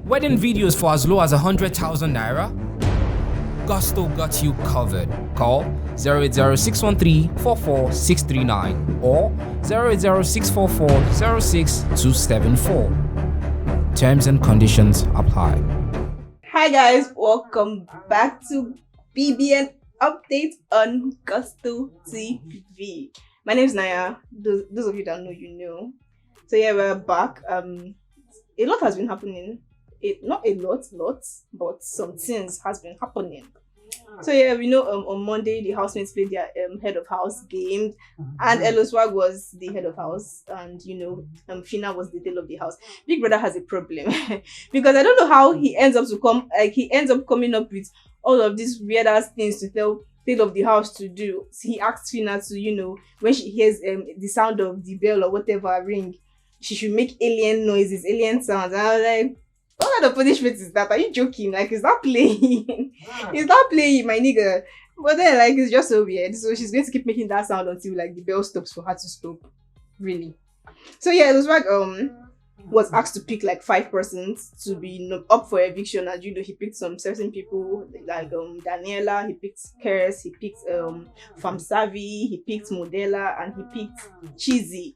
Wedding videos for as low as 100,000 naira? Gusto got you covered. Call 080-613-44639 or 080-644-06274. Terms and conditions apply. Hi guys, welcome back to BBN Update on Gusto TV. My name is NAIJA. Those of you that know, you know. So yeah, we're back. A lot has been happening. Not a lot, but some things has been happening. So yeah, we know on Monday the housemates played their head of house game, and Eloswag was the head of house, and Phyna was the tail of the house. Big Brother has a problem because I don't know how he ends up coming up with all of these weird ass things to tell tail of the house to do. So he asked Phyna to when she hears the sound of the bell or whatever ring, she should make alien noises, alien sounds. And I was like, what kind of punishment is that? Are you joking? Like, is that playing? Is that playing, my nigga? But then, like, it's just so weird. So she's going to keep making that sound until like the bell stops for her to stop. Really. So yeah, it was like was asked to pick like 5 persons to be up for eviction, and he picked some certain people like Daniela, he picked Keres, he picked Famsavi, he picked Modella, and he picked Cheesy.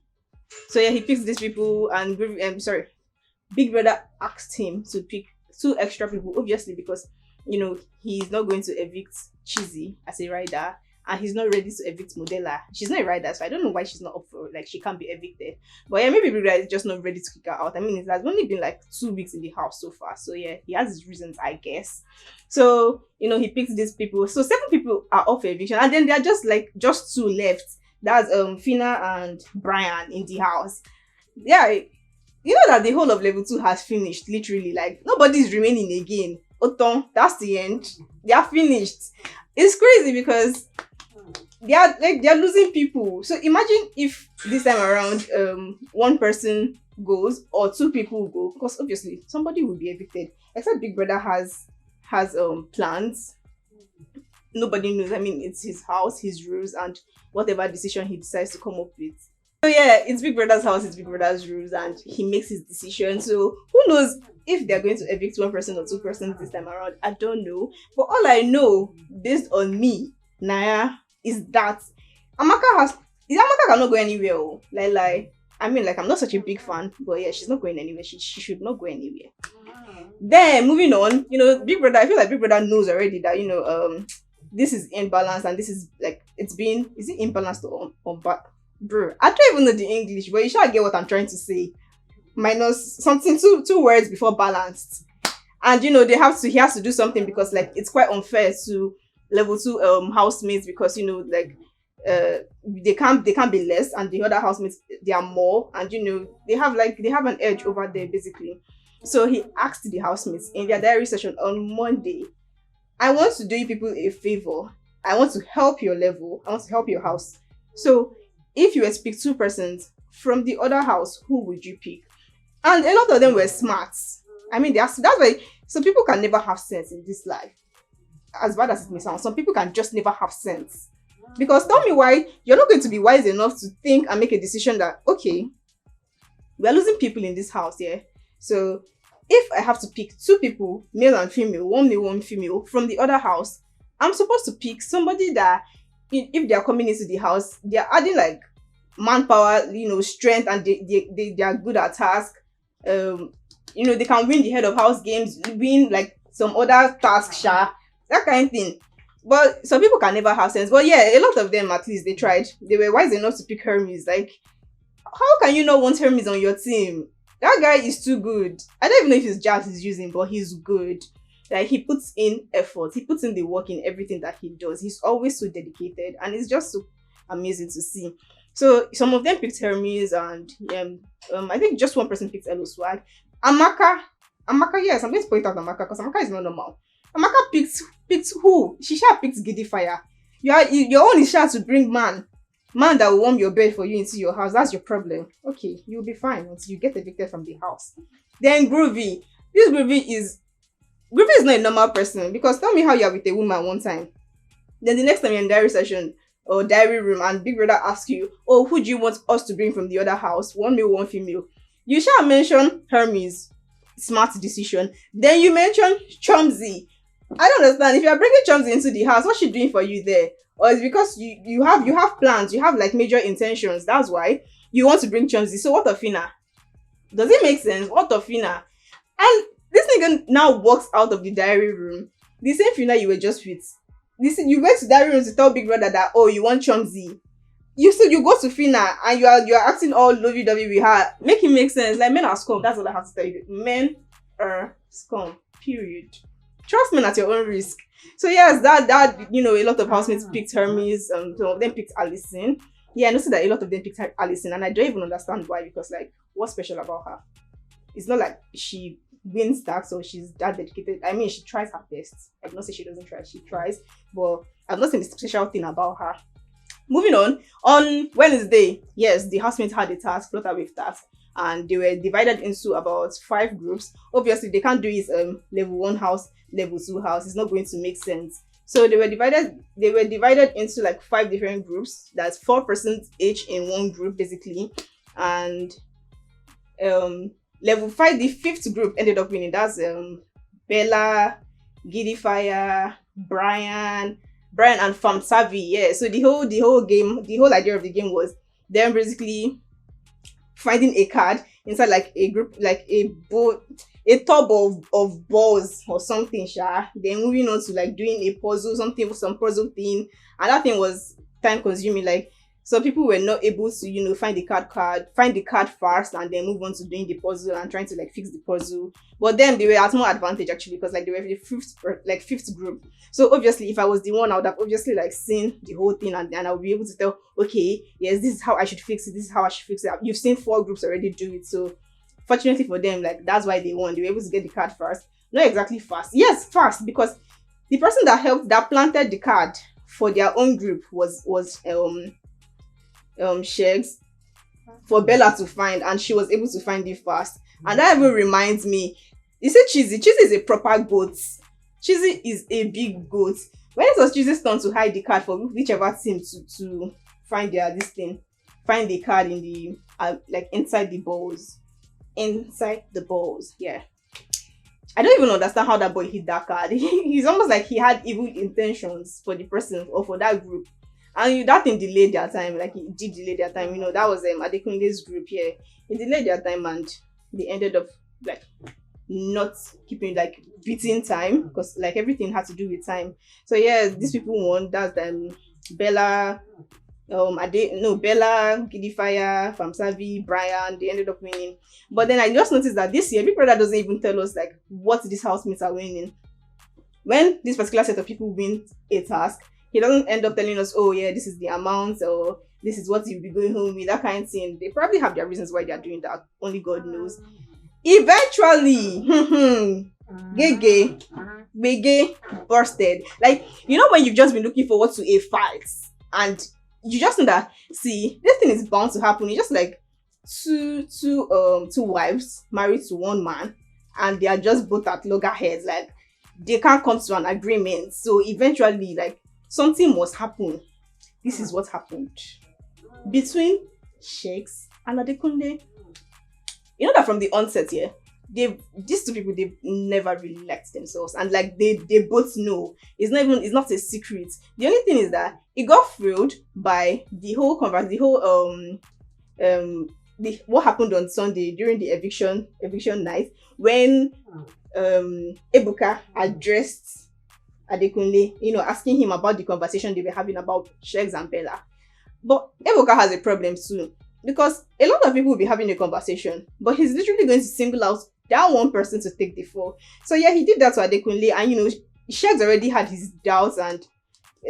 So yeah, he picks these people, and Big Brother asked him to pick 2 extra people, obviously because he's not going to evict Cheesy as a rider, and he's not ready to evict Modella. She's not a rider, so I don't know why she's not up for she can't be evicted. But yeah, maybe Big Brother is just not ready to kick her out. I mean, it has only been like 2 weeks in the house so far, so yeah, he has his reasons, I guess. So he picks these people. So 7 people are up for eviction, and then there are just 2 left. That's Phyna and Brian in the house. Yeah. You know that the whole of level 2 has finished, literally. Like, nobody's remaining again. Oton, that's the end. They are finished. It's crazy because they're losing people. So imagine if this time around 1 person goes or 2 people go, because obviously somebody will be evicted. Except Big Brother has plans. Nobody knows. I mean, it's his house, his rules, and whatever decision he decides to come up with. So yeah, it's Big Brother's house, it's Big Brother's rules, and he makes his decision. So who knows if they're going to evict 1 person or 2 persons this time around? I don't know. But all I know, based on me, NAIJA, is that Amaka cannot go anywhere. Oh. I mean, I'm not such a big fan, but yeah, she's not going anywhere. She should not go anywhere. Then moving on, Big Brother, I feel like Big Brother knows already that this is imbalanced, and this is is it imbalanced or bro, I don't even know the English, but you shall get what I'm trying to say. Minus something, two words before balanced. And he has to do something because it's quite unfair to level 2 housemates, because they can't be less, and the other housemates, they are more, and they have an edge over there basically. So he asked the housemates in their diary session on Monday, I want to do you people a favor. I want to help your level. I want to help your house. So if you were to pick 2 persons from the other house, who would you pick? And a lot of them were smart. I mean, that's why some people can never have sense in this life. As bad as it may sound, some people can just never have sense. Because tell me why you're not going to be wise enough to think and make a decision that, okay, we're losing people in this house, yeah? So if I have to pick 2 people, male and female, one male, one female, from the other house, I'm supposed to pick somebody that, if they are coming into the house, they are adding manpower, strength, and they are good at task. They can win the head of house games, win some other tasks, that kind of thing. But some people can never have sense. But yeah, a lot of them, at least, they tried. They were wise enough to pick Hermes. How can you not want Hermes on your team? That guy is too good. I don't even know if it's jazz he's using, but he's good. He puts in effort, he puts in the work in everything that he does. He's always so dedicated, and it's just so amazing to see. So some of them picked Hermes, and I think just 1 person picked Eloswag. Amaka, yes, I'm going to point out Amaka because Amaka is not normal. Amaka picked who? She picked Giddy Fire. Your own is to bring man that will warm your bed for you into your house. That's your problem. Okay, you'll be fine until you get evicted from the house. Then Groovy. This Groovy is not a normal person, because tell me how you are with a woman one time, then the next time you're in diary session or diary room and Big Brother asks you, oh, who do you want us to bring from the other house? 1 male, 1 female. You shall mention Hermes. smart decision. Then you mentioned Chomzy. I don't understand. If you are bringing Chomzy into the house, what's she doing for you there? Or it's because you have plans, you have like major intentions. That's why you want to bring Chomzy. So what of Phyna? Does it make sense? What of Phyna? And this nigga now walks out of the diary room. The same Phyna you were just with. You went to diary room to tell Big Brother that, oh, you want Chomzy. You said you go to Phyna and you are acting all lovey-dovey with her. Make it make sense. Like, men are scum. That's all I have to tell you. Men are scum. Period. Trust men at your own risk. So yes, that a lot of housemates picked Hermes. Some of them picked Allison. Yeah, I noticed that a lot of them picked Allison, and I don't even understand why, because like, what's special about her? It's not like she wins that, so she's that dedicated. I mean, she tries her best. I don't say she doesn't try, she tries, but I've not seen the special thing about her. Moving on Wednesday, yes, the housemates had a task, flutterwave task, and they were divided into about 5 groups. Obviously, they can't do it level 1 house, level 2 house. It's not going to make sense. So they were divided into like 5 different groups. That's 4 persons each in one group, basically. And level 5, the 5th group ended up winning. That's Bella, Giddy Fire, Brian and Fam Savvy. Yeah, so the whole game, the whole idea of the game was them basically finding a card inside like a group, like a tub of balls or something, then moving on to like doing a puzzle, some puzzle thing. And that thing was time consuming. Like, so people were not able to, find the card first and then move on to doing the puzzle and trying to like fix the puzzle. But then they were at more advantage actually, because like they were the 5th group. So obviously, if I was the one, I would have obviously like seen the whole thing and I would be able to tell, okay, yes, this is how I should fix it. This is how I should fix it. You've seen 4 groups already do it. So fortunately for them, like, that's why they won. They were able to get the card first. Not exactly fast. Yes, fast, because the person that planted the card for their own group was Sheggz, for Bella to find, and she was able to find it fast. And that even reminds me, you see Cheesy is a proper goat. Cheesy is a big goat. When it was Cheesy's turn to hide the card for whichever team to find find the card in the like inside the balls, yeah. I don't even understand how that boy hit that card. He's almost like he had evil intentions for the person or for that group. And that thing delayed their time. Like, it did delay their time. That was Adekunle's group here. It delayed their time and they ended up like not keeping like beating time, because like everything had to do with time. So yeah, these people won. That's Bella, Bella, Giddy Fire, Famsavi, Brian. They ended up winning. But then I just noticed that this year, Big Brother doesn't even tell us like what these housemates are winning. When this particular set of people win a task, he doesn't end up telling us, oh yeah, this is the amount, or this is what you'll be going home with, that kind of thing. They probably have their reasons why they are doing that. Only God knows. Eventually, Gege bursted. Like, when you've just been looking forward to a fight and you just know that, see, this thing is bound to happen. It's just like two wives married to one man, and they are just both at loggerheads. Like, they can't come to an agreement. So eventually, like, something must happen. This is what happened between Sheggz and Adekunle. You know that from the onset, yeah, these two people, they've never really liked themselves, and like they both know. It's not a secret. The only thing is that it got foiled by the whole what happened on Sunday during the eviction night, when Ebuka addressed Adekunle, asking him about the conversation they were having about Sheggz and Bella. But Ebuka has a problem too, because a lot of people will be having a conversation, but he's literally going to single out that one person to take the fall. So yeah, he did that to Adekunle, and Sheggz already had his doubts, and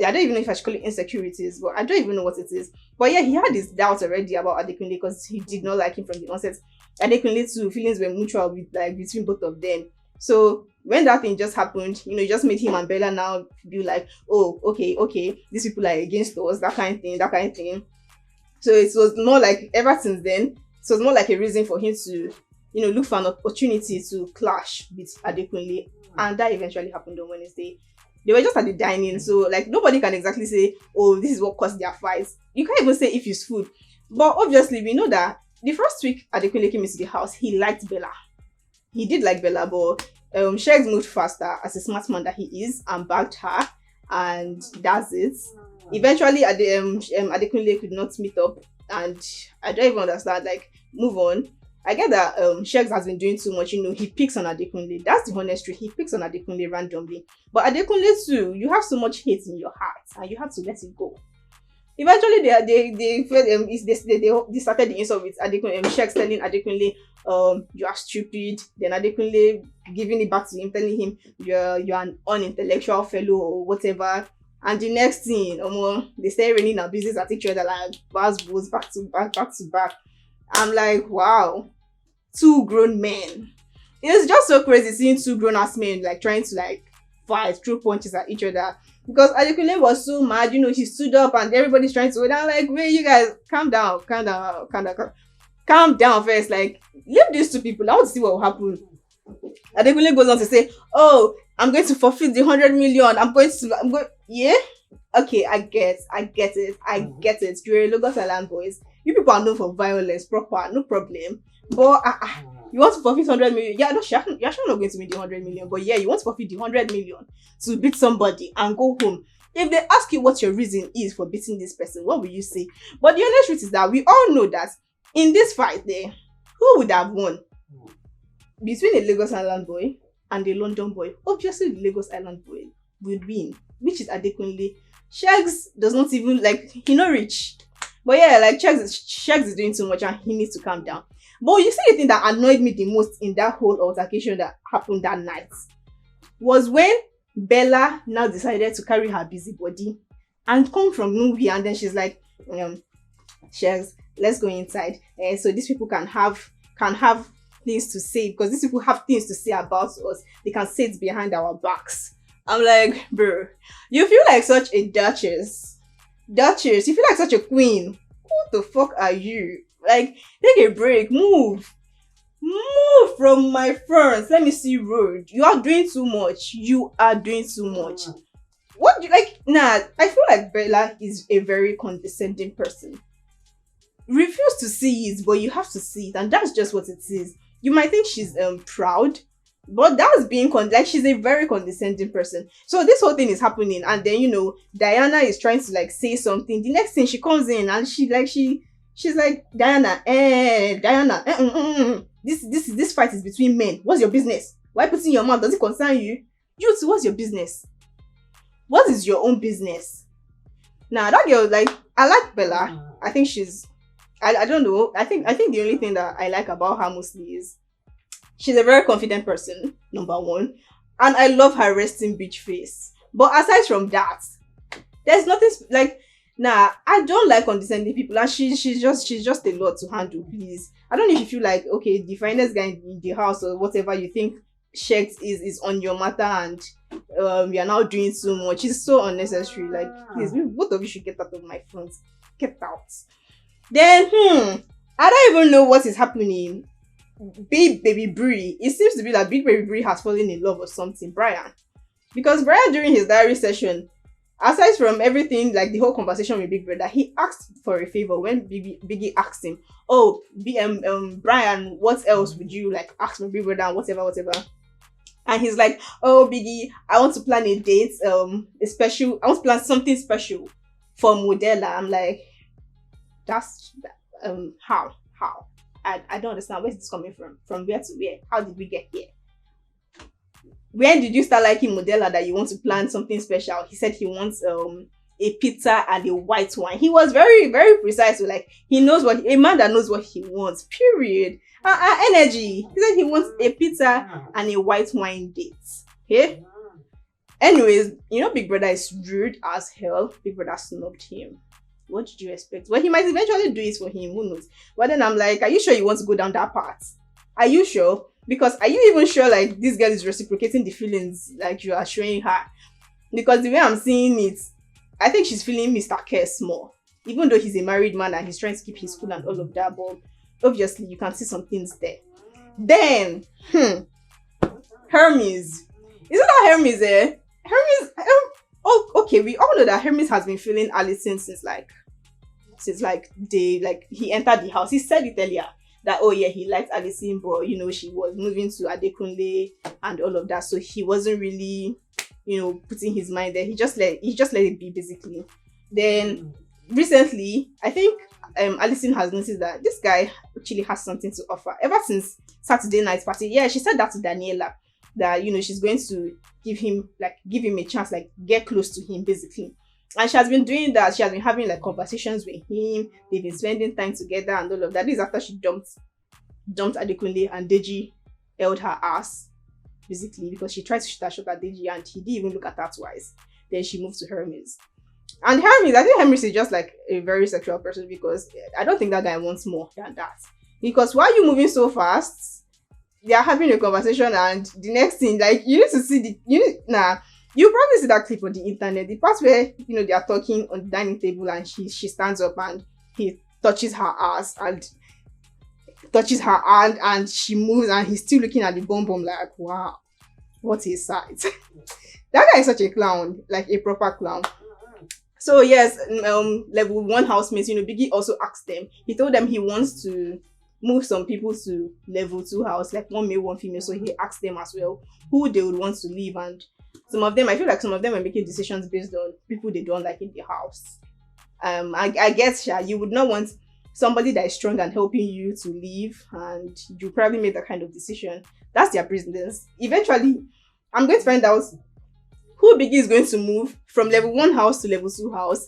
I don't even know if I should call it insecurities, but I don't even know what it is. But yeah, he had his doubts already about Adekunle because he did not like him from the onset. Adekunle too, feelings were mutual between both of them. So when that thing just happened, it just made him and Bella now be like, oh, okay, these people are against us, that kind of thing. So it was more like, ever since then, it was more like a reason for him to, look for an opportunity to clash with Adekunle. And that eventually happened on Wednesday. They were just at the dining, so like nobody can exactly say, oh, this is what caused their fights. You can't even say if it's food. But obviously, we know that the first week Adekunle came into the house, he liked Bella. he did like Bella, but Sheggz moved faster as a smart man that he is and bagged her, and that's it. Eventually, Adekunle could not meet up, and I don't even understand. Like, move on. I get that Sheggz has been doing too much. He picks on Adekunle. That's the honest truth. He picks on Adekunle randomly. But Adekunle too, you have so much hate in your heart, and you have to let it go. Eventually, they started the insult with Adekunle. Sheggz telling Adekunle, you are stupid. Then Adekunle giving it back to him, telling him you're an unintellectual fellow or whatever. And the next thing, they start raining our business at each other like buzzwords back to back. I'm like, wow, two grown men. It's just so crazy seeing two grown-ass men like trying to like fight, throw punches at each other. Because Adekunle was so mad, he stood up and everybody's trying to hold down. Like, wait, you guys, calm down first. Like, leave these two people. I want to see what will happen. Adekunle goes on to say, oh, I'm going to forfeit the 100 million. Yeah? Okay, I get it. You're a Lagos Island boys. You people are known for violence, proper, no problem. But you want to forfeit 100 million? Yeah, no, you're actually not going to make the 100 million. But yeah, you want to forfeit the 100 million to beat somebody and go home. If they ask you what your reason is for beating this person, what will you say? But the honest truth is that we all know that in this fight there, who would have won? Between a Lagos Island boy and a London boy, obviously the Lagos Island boy would win, which is Adekunle. Sheggz does not even, like, he not rich. But yeah, like, Sheggz is doing too much and he needs to calm down. But you see, the thing that annoyed me the most in that whole altercation that happened that night was when Bella now decided to carry her busybody and come from nowhere, and then she's like, Sheggz, let's go inside. So these people can have things to say, because these people have things to say about us. They can say it behind our backs. I'm like, bro, you feel like such a duchess, you feel like such a queen. Who the fuck are you? Like, take a break, move from my front. Let me see road. You are doing too much. What do you like? Nah, I feel like Bella is a very condescending person. Refuse to see it, but you have to see it, and that's just what it is. You might think she's proud, but that's being she's a very condescending person. So this whole thing is happening, and then Diana is trying to like say something. The next thing she comes in and she's like, Diana, this fight is between men. What's your business? Why put in your mouth? Does it concern you? You too, what's your business? What is your own business? Now that girl, like, I like Bella. I think I don't know. I think the only thing that I like about her mostly is she's a very confident person, number one. And I love her resting bitch face. But aside from that, there's nothing like, I don't like condescending people, and she's just a lot to handle, please. I don't know if you feel like, okay, the finest guy in the house or whatever you think Sheggz is on your matter, and we are now doing so much. It's so unnecessary. Like, please, both of you should get out of my front. Get out. Then, I don't even know what is happening. Big Baby Bree. It seems to be that Big Baby Bree has fallen in love or something, Brian. Because Brian, during his diary session, aside from everything, like the whole conversation with Big Brother, he asked for a favor when Biggie asked him, oh, Brian, what else would you like ask from Big Brother and whatever. And he's like, oh, Biggie, I want to plan a date, I want to plan something special for Modella. I'm like, that's, how? I don't understand. Where's this coming from? From where to where? How did we get here? When did you start liking Modella that you want to plan something special? He said he wants a pizza and a white wine. He was very, very precise. Like, he knows a man that knows what he wants, period. Energy. He said he wants a pizza and a white wine date. Okay? Anyways, Big Brother is rude as hell. Big Brother snubbed him. What did you expect? Well, he might eventually do it for him. Who knows? But then I'm like, are you sure you want to go down that path? Are you sure? Because are you even sure like this girl is reciprocating the feelings like you are showing her? Because the way I'm seeing it, I think she's feeling Mr. Kess more. Even though he's a married man and he's trying to keep his cool and all of that, but obviously you can see some things there. Then, Hermes. Isn't that Hermes there? Oh, okay, we all know that Hermes has been feeling Allison since he entered the house. He said it earlier. that, oh yeah, he liked Alison, but you know, she was moving to Adekunle and all of that, so he wasn't really, you know, putting his mind there. He just let it be, basically. Then recently, I think Alison has noticed that this guy actually has something to offer. Ever since Saturday night party, yeah, she said that to Daniela, that you know, she's going to give him a chance, like get close to him, basically. And she has been doing that. She has been having like conversations with him. They've been spending time together and all of that. This is after she dumped Adekunle, and Deji held her ass, basically, because she tried to shoot at Deji and he didn't even look at her twice. Then she moved to Hermes. And Hermes, I think Hermes is just like a very sexual person, because I don't think that guy wants more than that. Because why are you moving so fast? They are having a conversation, and the next thing, like, you need to see you probably see that clip on the internet, the part where, you know, they are talking on the dining table and she stands up and he touches her ass and she moves, and he's still looking at the bum like, wow, what a sight. That guy is such a clown, like a proper clown. So yes, level 1 housemates, you know, Biggie also asked them. He told them he wants to move some people to level 2 house, like 1 male, 1 female. So he asked them as well who they would want to leave, and some of them, I feel like some of them are making decisions based on people they don't like in the house. I guess, Sha, you would not want somebody that is strong and helping you to leave, and you probably made that kind of decision. That's their business. Eventually, I'm going to find out who Biggie is going to move from level 1 house to level 2 house.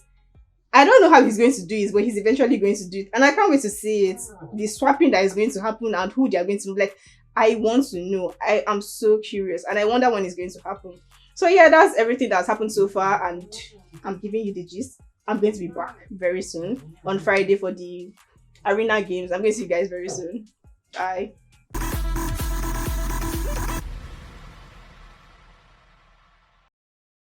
I don't know how he's going to do it, but he's eventually going to do it. And I can't wait to see it. The swapping that is going to happen and who they are going to move. Like, I want to know. I am so curious. And I wonder when it's going to happen. So yeah, that's everything that's happened so far. And I'm giving you the gist. I'm going to be back very soon on Friday for the arena games. I'm going to see you guys very soon. Bye.